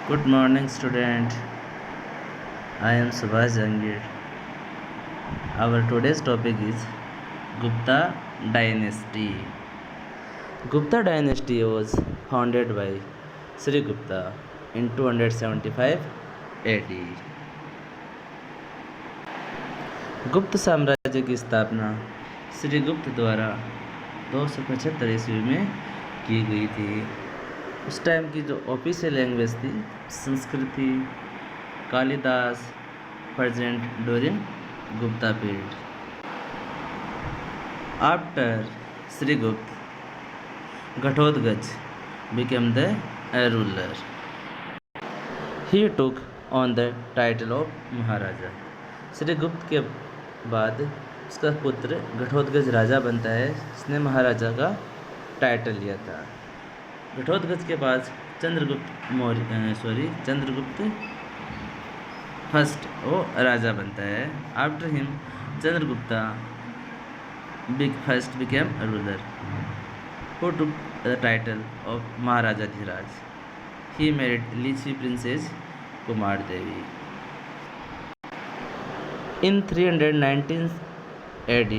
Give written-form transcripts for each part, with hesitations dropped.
Good morning, student. I am Subhash Jangir. Our today's topic is Gupta Dynasty. Gupta Dynasty was founded by Sri Gupta in 275 AD. गुप्त साम्राज्य की स्थापना श्री गुप्त द्वारा 275 ईस्वी में की गई थी। उस टाइम की जो ऑफिशियल लैंग्वेज थी संस्कृत थी। Kalidas present during Gupta period. After Sri Gupta, Ghatotkacha became the ruler. He took on the title of Maharaja. Shri गुप्त के बाद उसका पुत्र घटोत्कच राजा बनता है, जिसने महाराजा का टाइटल लिया था। घटोत्कच के बाद चंद्रगुप्त फर्स्ट वो राजा बनता है। After him Chandragupta first became ruler who took the title of Maharaja Dhiraj. He married Lichchhavi princess Kumar Devi. In 319 AD,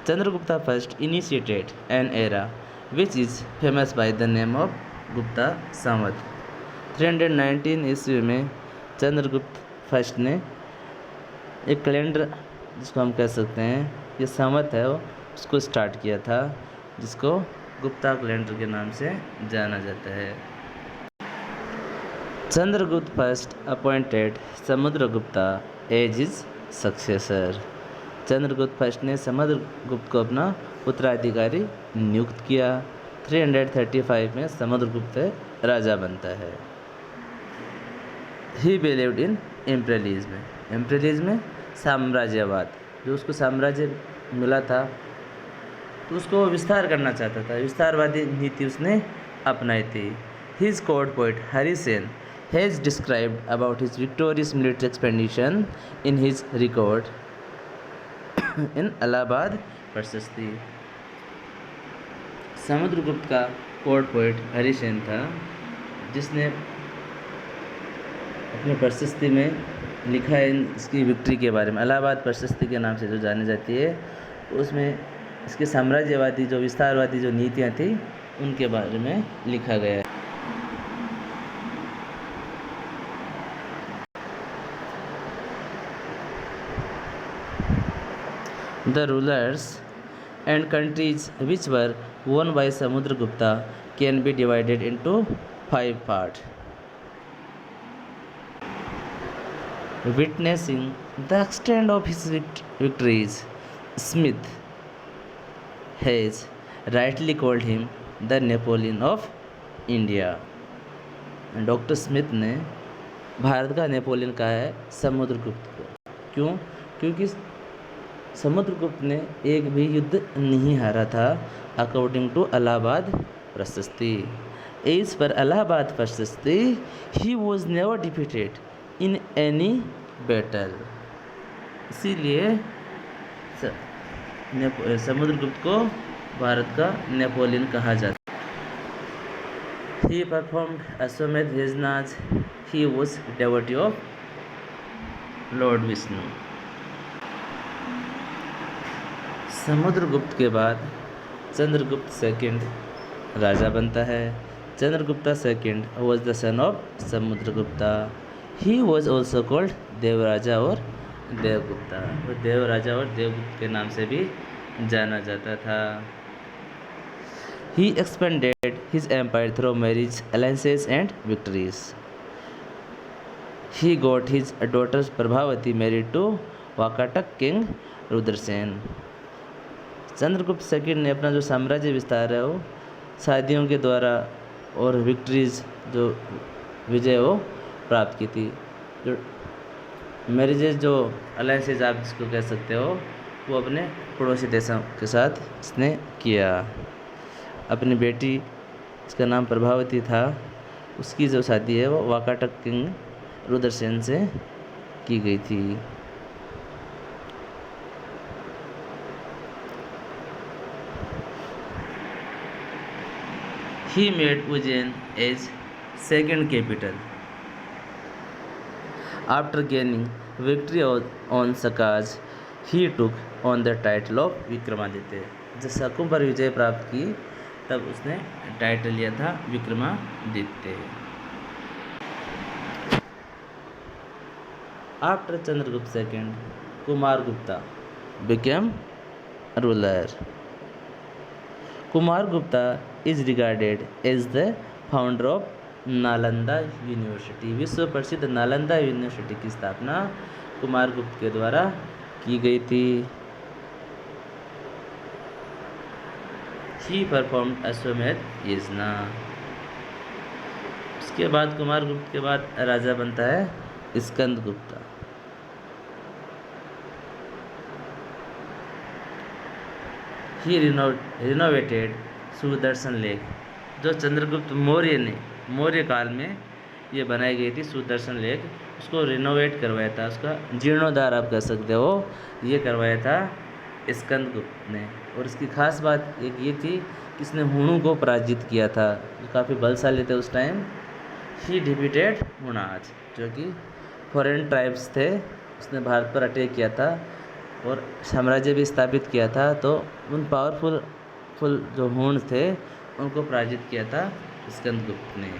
Chandragupta first initiated an era which is famous by the name of Gupta Samvat। 319 ईस्वी में चंद्रगुप्त फर्स्ट ने एक calendar, जिसको हम कह सकते हैं ये संवत है, उसको स्टार्ट किया था, जिसको गुप्ता कैलेंडर के नाम से जाना जाता है। Chandragupta first appointed Samudragupta as his successor. Chandragupta first ने समुद्रगुप्त को अपना उत्तराधिकारी नियुक्त किया। 335 में समुद्रगुप्त राजा बनता है। ही बिलीव्ड इन इम्पेरियलिज्म। इम्पेरियलिज्म साम्राज्यवाद, जो उसको साम्राज्य मिला था तो उसको विस्तार करना चाहता था। विस्तारवादी नीति उसने अपनाई थी। His court poet Harisen has described about his victorious military expedition in his record in Allahabad Prashasti. Samudragupta का कोर्ट पोइट हरिसेन था, जिसने अपने प्रशस्ति में लिखा है इसकी विक्ट्री के बारे में। इलाहाबाद प्रशस्ति के नाम से जो जानी जाती है, उसमें इसके साम्राज्यवादी जो विस्तारवादी जो नीतियाँ थी उनके बारे में लिखा गया है। The rulers and countries which were won by Samudragupta can be divided into 5 parts. Witnessing the extent of his victories, Smith has rightly called him the Napoleon of India. Doctor Smith ने भारत का Napoleon कहा है समुद्रगुप्त को। क्यों? क्योंकि समुद्रगुप्त ने एक भी युद्ध नहीं हारा था, अकॉर्डिंग टू इलाहाबाद प्रशस्ति। एज पर इलाहाबाद प्रशस्ति, he was never defeated in any battle. इसीलिए समुद्रगुप्त को भारत का नेपोलियन कहा जाता है। ही परफॉर्म्ड अश्वमेध यज्ञ। He was devotee of Lord Vishnu. Samudragupta के बाद चंद्रगुप्त सेकंड राजा बनता है। Chandragupta second was the son of Samudragupta. He was also called Devaraja और देवगुप्ता। वो देवराजा और देवगुप्त के नाम से भी जाना जाता था। He expanded his empire through marriage alliances and victories. He got his daughter Prabhavati married to Vakataka king Rudrasena. Chandragupta second ने अपना जो साम्राज्य विस्तार है वो शादियों के द्वारा और विक्ट्रीज जो विजय वो प्राप्त की थी। जो मैरिजेज जो अलायंसेज आप जिसको कह सकते हो, वो अपने पड़ोसी देशों के साथ इसने किया। अपनी बेटी जिसका नाम प्रभावती था, उसकी जो शादी है वो वाकाटक किंग रुद्रसेन से की गई थी। He made Ujjain as second capital after gaining victory on Sakas he took on the title of Vikramaditya. जब शकों पर विजय प्राप्त की तब उसने टाइटल लिया था Vikramaditya. After Chandragupta second Kumar Gupta became ruler. Kumar Gupta is regarded as the founder of Nalanda university. विश्व प्रसिद्ध नालंदा यूनिवर्सिटी की स्थापना कुमार गुप्त के द्वारा की गई थी। He performed अश्वमेध यज्ञ। उसके बाद कुमार गुप्त के बाद राजा बनता है स्कंद गुप्ता। ही रिनोवेटेड सुदर्शन लेक। जो चंद्रगुप्त मौर्य ने मौर्य काल में ये बनाई गई थी सुदर्शन लेक, उसको रिनोवेट करवाया था, उसका जीर्णोद्धार आप कह सकते हो, ये करवाया था स्कंदगुप्त ने। और इसकी खास बात एक ये थी कि इसने हुणों को पराजित किया था, जो काफ़ी बलशाली थे उस टाइम। ही डिफीटेड हुणाज, जो कि फॉरेन ट्राइब्स थे, उसने भारत पर अटैक किया था और साम्राज्य भी स्थापित किया था। तो उन पावरफुल जो हुण थे उनको पराजित किया था स्कंदगुप्त ने।